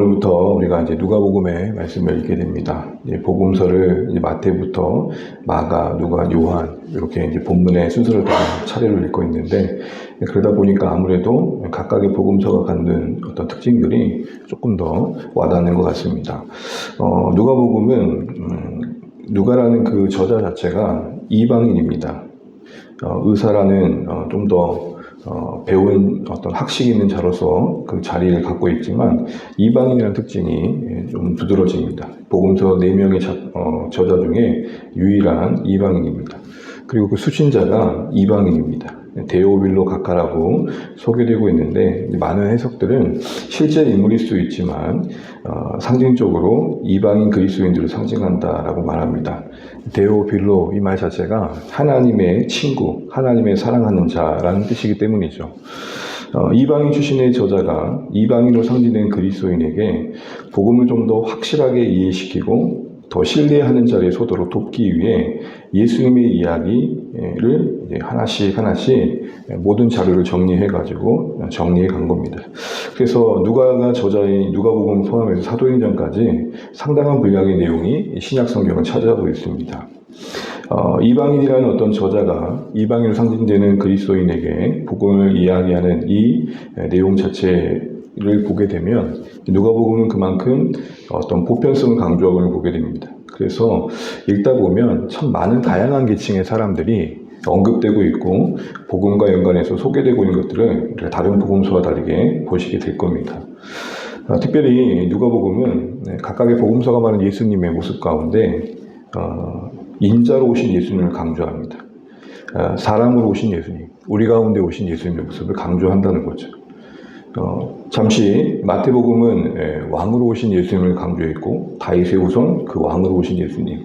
오늘부터 우리가 이제 누가복음의 말씀을 읽게 됩니다. 복음서를 이제 마태부터 마가, 누가, 요한 이렇게 이제 본문의 순서를 차례로 읽고 있는데, 그러다 보니까 아무래도 각각의 복음서가 갖는 어떤 특징들이 조금 더 와닿는 것 같습니다. 누가복음은 누가라는 그 저자 자체가 이방인입니다. 의사라는 좀 더 배운 어떤 학식 있는 자로서 그 자리를 갖고 있지만 이방인이라는 특징이 좀 두드러집니다. 복음서 4명의 저자 중에 유일한 이방인입니다. 그리고 그 수신자가 이방인입니다. 데오빌로 가카라고 소개되고 있는데, 많은 해석들은 실제 인물일 수 있지만 상징적으로 이방인 그리스도인들을 상징한다라고 말합니다. 데오빌로, 이 말 자체가 하나님의 친구, 하나님의 사랑하는 자라는 뜻이기 때문이죠. 이방인 출신의 저자가 이방인으로 상징된 그리스도인에게 복음을 좀 더 확실하게 이해시키고 더 신뢰하는 자리에 서도록 돕기 위해 예수님의 이야기를 하나씩 모든 자료를 정리해 간 겁니다. 그래서 누가가 저자인 누가복음 포함해서 사도행전까지 상당한 분량의 내용이 신약 성경을 차지하고 있습니다. 이방인이라는 어떤 저자가 이방인으로 상징되는 그리스도인에게 복음을 이야기하는 이 내용 자체를 보게 되면 누가복음은 그만큼 어떤 보편성을 강조하고 있는 걸 보게 됩니다. 그래서 읽다 보면 참 많은 다양한 계층의 사람들이 언급되고 있고 복음과 연관해서 소개되고 있는 것들을 우리가 다른 복음서와 다르게 보시게 될 겁니다. 특별히 누가복음은 각각의 복음서가 말하는 예수님의 모습 가운데 인자로 오신 예수님을 강조합니다. 사람으로 오신 예수님, 우리 가운데 오신 예수님의 모습을 강조한다는 거죠. 잠시 마태복음은 왕으로 오신 예수님을 강조했고, 다윗의 후손 그 왕으로 오신 예수님,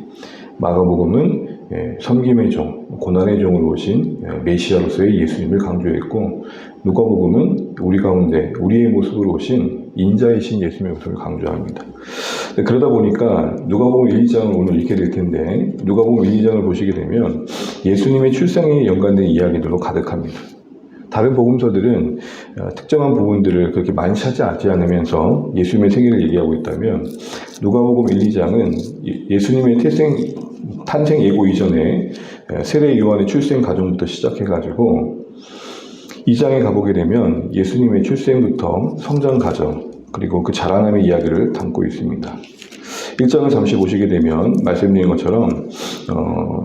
마가복음은 섬김의 종, 고난의 종으로 오신 메시아로서의 예수님을 강조했고, 누가복음은 우리 가운데 우리의 모습으로 오신 인자이신 예수님의 모습을 강조합니다. 그러다 보니까 누가복음 1, 2장을 오늘 읽게 될 텐데, 누가복음 1, 2장을 보시게 되면 예수님의 출생에 연관된 이야기들로 가득합니다. 다른 복음서들은 특정한 부분들을 그렇게 많이 찾지 않으면서 예수님의 생애를 얘기하고 있다면, 누가복음 1, 2장은 예수님의 탄생 예고 이전에 세례 요한의 출생 과정부터 시작해가지고 2장에 가보게 되면 예수님의 출생부터 성장 과정, 그리고 그 자라남의 이야기를 담고 있습니다. 1장을 잠시 보시게 되면 말씀드린 것처럼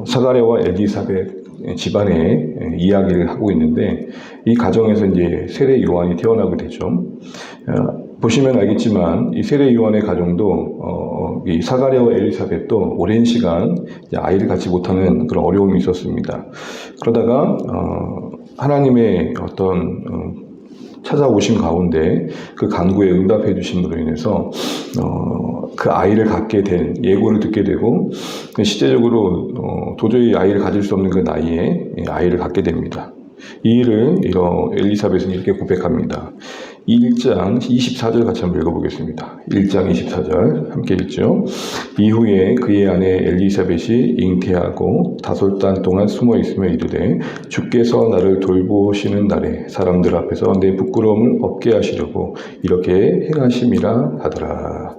사가랴와 엘리사벳 집안의 이야기를 하고 있는데, 이 가정에서 이제 세례 요한이 태어나게 되죠. 보시면 알겠지만 이 세례 요한의 가정도 이 사가랴와 엘리사벳도 오랜 시간 아이를 갖지 못하는 그런 어려움이 있었습니다. 그러다가 하나님의 어떤 찾아오신 가운데 그 간구에 응답해 주심으로 인해서 그 아이를 갖게 된 예고를 듣게 되고, 실제적으로 도저히 아이를 가질 수 없는 그 나이에 아이를 갖게 됩니다. 이 일을 엘리사벳은 이렇게 고백합니다. 1장 24절 같이 한번 읽어보겠습니다. 1장 24절 함께 읽죠. 이후에 그의 아내 엘리사벳이 잉태하고 5달 동안 숨어 있으며 이르되, 주께서 나를 돌보시는 날에 사람들 앞에서 내 부끄러움을 없게 하시려고 이렇게 행하심이라 하더라.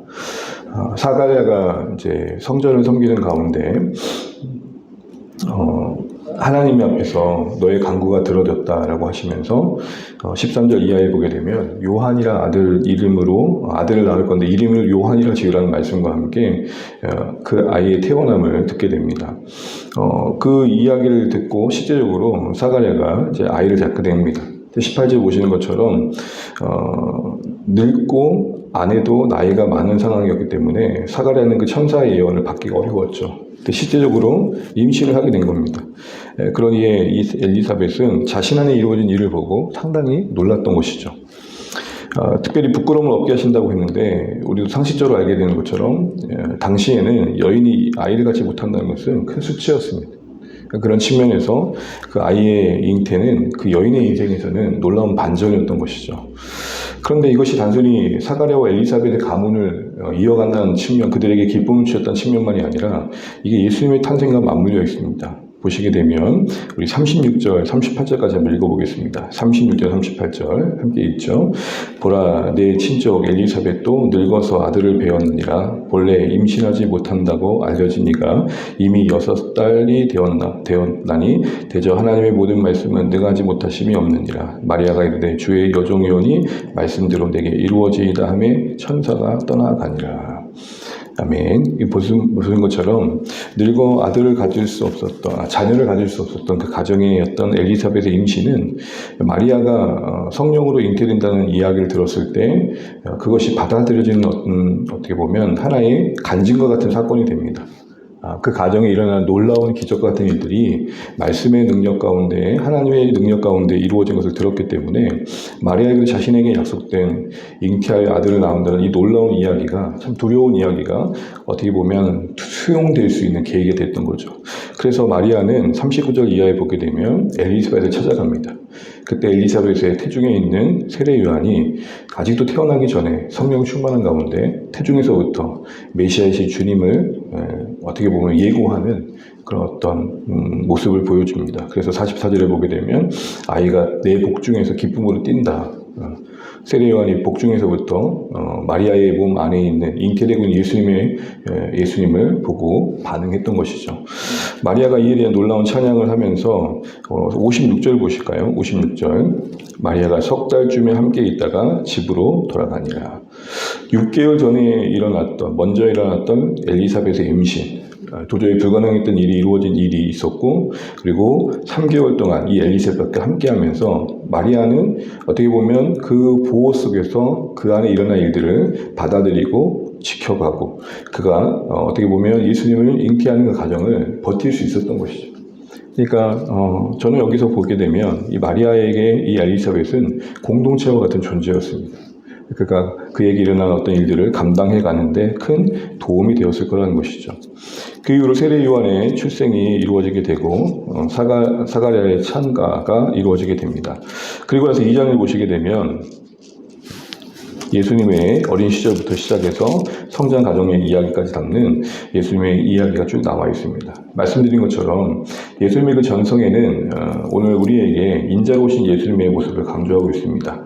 사가랴가 이제 성전을 섬기는 가운데 하나님 앞에서 너의 간구가 들어졌다라고 하시면서 13절 이하에 보게 되면 요한이라 아들을 낳을 건데 이름을 요한이라 지으라는 말씀과 함께 그 아이의 태어남을 듣게 됩니다. 그 이야기를 듣고 실제적으로 사가랴가 이제 아이를 낳게 됩니다. 18절 보시는 것처럼 늙고 아내도 나이가 많은 상황이었기 때문에 사가랴는 그 천사의 예언을 받기가 어려웠죠. 실제적으로 임신을 하게 된 겁니다. 그러니 이 엘리사벳은 자신 안에 이루어진 일을 보고 상당히 놀랐던 것이죠. 특별히 부끄러움을 없게 하신다고 했는데, 우리도 상식적으로 알게 되는 것처럼 당시에는 여인이 아이를 갖지 못한다는 것은 큰 수치였습니다. 그런 측면에서 그 아이의 잉태는 그 여인의 인생에서는 놀라운 반전이었던 것이죠. 그런데 이것이 단순히 사가랴와 엘리사벳의 가문을 이어간다는 측면, 그들에게 기쁨을 주셨다는 측면만이 아니라 이게 예수님의 탄생과 맞물려 있습니다. 보시게 되면 우리 36절, 38절까지 한번 읽어보겠습니다. 36절, 38절 함께 읽죠. 보라, 내 친족 엘리사벳도 늙어서 아들을 배웠느니라. 본래 임신하지 못한다고 알려지니가 이미 6달이 되었나니 대저 하나님의 모든 말씀은 능하지 못하심이 없느니라. 마리아가 이르되 주의 여종이오니 말씀대로 내게 이루어지이다 하매 천사가 떠나가니라. 아멘. 보신 것처럼 늙어 아들을 가질 수 없었던, 자녀를 가질 수 없었던 그 가정이었던 엘리사벳의 임신은 마리아가 성령으로 잉태된다는 이야기를 들었을 때 그것이 받아들여지는 어떻게 보면 하나의 간증과 같은 사건이 됩니다. 그 가정에 일어난 놀라운 기적 같은 일들이 말씀의 능력 가운데, 하나님의 능력 가운데 이루어진 것을 들었기 때문에 마리아에게 자신에게 약속된 잉태하여 아들을 낳는다는 이 놀라운 이야기가, 참 두려운 이야기가 어떻게 보면 수용될 수 있는 계기가 됐던 거죠. 그래서 마리아는 39절 이하에 보게 되면 엘리사벳을 찾아갑니다. 그때 엘리사벳의 태중에 있는 세례 요한이 아직도 태어나기 전에 성령 충만한 가운데 태중에서부터 메시아이신 주님을 어떻게 보면 예고하는 그런 어떤 모습을 보여줍니다. 그래서 44절에 보게 되면 아이가 내 복중에서 기쁨으로 뛴다. 세례 요한이 복중에서부터 마리아의 몸 안에 있는 잉태되고 있는 예수님을 보고 반응했던 것이죠. 마리아가 이에 대한 놀라운 찬양을 하면서 56절 보실까요? 56절 마리아가 석 달쯤에 함께 있다가 집으로 돌아가니라. 6개월 전에 먼저 일어났던 엘리사벳의 임신, 도저히 불가능했던 일이 이루어진 일이 있었고, 그리고 3개월 동안 이 엘리사벳과 함께하면서 마리아는 어떻게 보면 그 보호 속에서 그 안에 일어난 일들을 받아들이고 지켜가고, 그가 어떻게 보면 예수님을 잉태하는 그 과정을 버틸 수 있었던 것이죠. 그러니까 저는 여기서 보게 되면 이 마리아에게 이 엘리사벳은 공동체와 같은 존재였습니다. 그가 그에게 일어난 어떤 일들을 감당해 가는데 큰 도움이 되었을 거라는 것이죠. 그 이후로 세례 요한의 출생이 이루어지게 되고 사가랴의 찬가가 이루어지게 됩니다. 그리고 나서 2장을 보시게 되면 예수님의 어린 시절부터 시작해서 성장 과정의 이야기까지 담는 예수님의 이야기가 쭉 나와 있습니다. 말씀드린 것처럼 예수님의 그 전성에는 오늘 우리에게 인자로 오신 예수님의 모습을 강조하고 있습니다.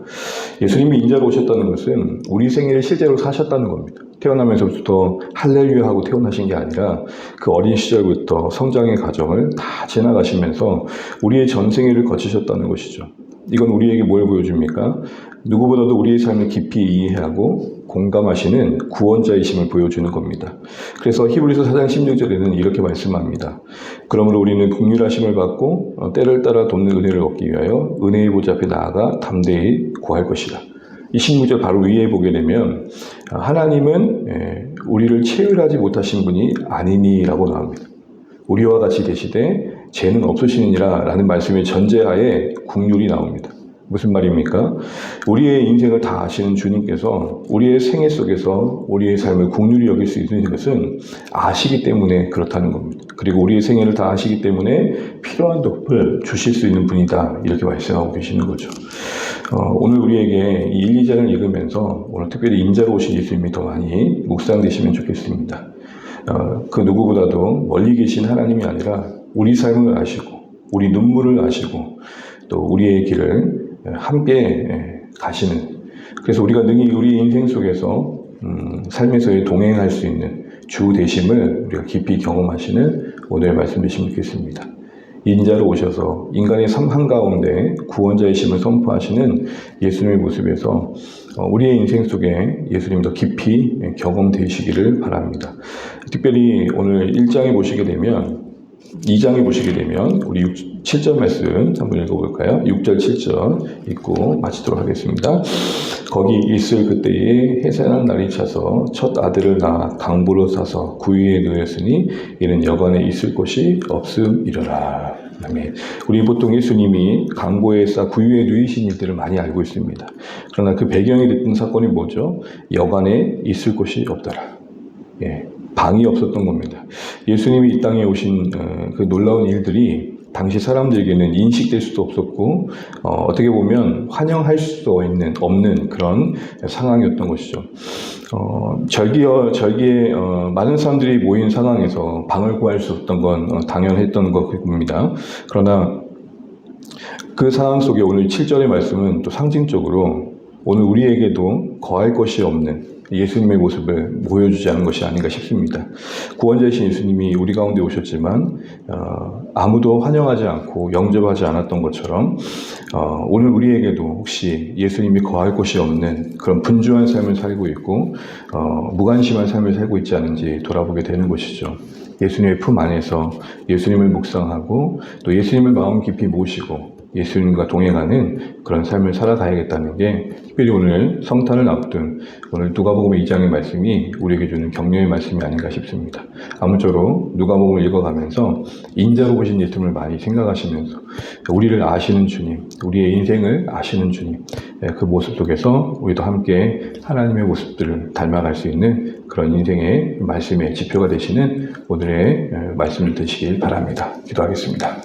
예수님이 인자로 오셨다는 것은 우리 생애를 실제로 사셨다는 겁니다. 태어나면서부터 할렐루야 하고 태어나신 게 아니라 그 어린 시절부터 성장의 과정을 다 지나가시면서 우리의 전생애를 거치셨다는 것이죠. 이건 우리에게 뭘 보여줍니까? 누구보다도 우리의 삶을 깊이 이해하고 공감하시는 구원자이심을 보여주는 겁니다. 그래서 히브리서 4장 16절에는 이렇게 말씀합니다. 그러므로 우리는 긍휼하심을 받고 때를 따라 돕는 은혜를 얻기 위하여 은혜의 보좌 앞에 나아가 담대히 구할 것이다. 이 16절 바로 위에 보게 되면 하나님은 우리를 체휼하지 못하신 분이 아니니라고 나옵니다. 우리와 같이 계시되 죄는 없으시느니라 라는 말씀의 전제하에 긍휼이 나옵니다. 무슨 말입니까? 우리의 인생을 다 아시는 주님께서 우리의 생애 속에서 우리의 삶을 긍휼히 여길 수 있는 것은 아시기 때문에 그렇다는 겁니다. 그리고 우리의 생애를 다 아시기 때문에 필요한 도움을 주실 수 있는 분이다. 이렇게 말씀하고 계시는 거죠. 오늘 우리에게 이 1, 2장을 읽으면서 오늘 특별히 인자로 오신 예수님이 더 많이 묵상되시면 좋겠습니다. 그 누구보다도 멀리 계신 하나님이 아니라 우리 삶을 아시고 우리 눈물을 아시고 또 우리의 길을 함께 가시는, 그래서 우리가 능히 우리 인생 속에서 삶에서의 동행할 수 있는 주 되심을 우리가 깊이 경험하시는 오늘의 말씀 되시면 좋겠습니다. 인자로 오셔서 인간의 삶 한가운데 구원자이심을 선포하시는 예수님의 모습에서 우리의 인생 속에 예수님 더 깊이 경험되시기를 바랍니다. 특별히 오늘 1장에 보시게 되면 2장에 보시게 되면 우리 7절 말씀 한번 읽어볼까요? 6절 7절 읽고 마치도록 하겠습니다. 거기 있을 그때에 해산한 날이 차서 첫 아들을 낳아 강보로 싸서 구유에 누였으니 이는 여관에 있을 곳이 없음이러라. 아멘. 우리 보통 예수님이 강보에 싸 구유에 누이신 일들을 많이 알고 있습니다. 그러나 그 배경이 됐던 사건이 뭐죠? 여관에 있을 곳이 없더라. 방이 없었던 겁니다. 예수님이 이 땅에 오신 그 놀라운 일들이 당시 사람들에게는 인식될 수도 없었고 어떻게 보면 환영할 수 없는 그런 상황이었던 것이죠. 절기에 많은 사람들이 모인 상황에서 방을 구할 수 없던 건 당연했던 것입니다. 그러나 그 상황 속에 오늘 7절의 말씀은 또 상징적으로 오늘 우리에게도 거할 것이 없는 예수님의 모습을 보여주지 않은 것이 아닌가 싶습니다. 구원자이신 예수님이 우리 가운데 오셨지만 아무도 환영하지 않고 영접하지 않았던 것처럼 오늘 우리에게도 혹시 예수님이 거할 곳이 없는 그런 분주한 삶을 살고 있고 무관심한 삶을 살고 있지 않은지 돌아보게 되는 것이죠. 예수님의 품 안에서 예수님을 묵상하고 또 예수님을 마음 깊이 모시고 예수님과 동행하는 그런 삶을 살아가야겠다는 게 특별히 오늘 성탄을 앞둔 오늘 누가복음 2장의 말씀이 우리에게 주는 격려의 말씀이 아닌가 싶습니다. 아무쪼록 누가복음을 읽어가면서 인자로 보신 예수님을 많이 생각하시면서 우리를 아시는 주님, 우리의 인생을 아시는 주님, 그 모습 속에서 우리도 함께 하나님의 모습들을 닮아갈 수 있는 그런 인생의 말씀의 지표가 되시는 오늘의 말씀을 되시길 바랍니다. 기도하겠습니다.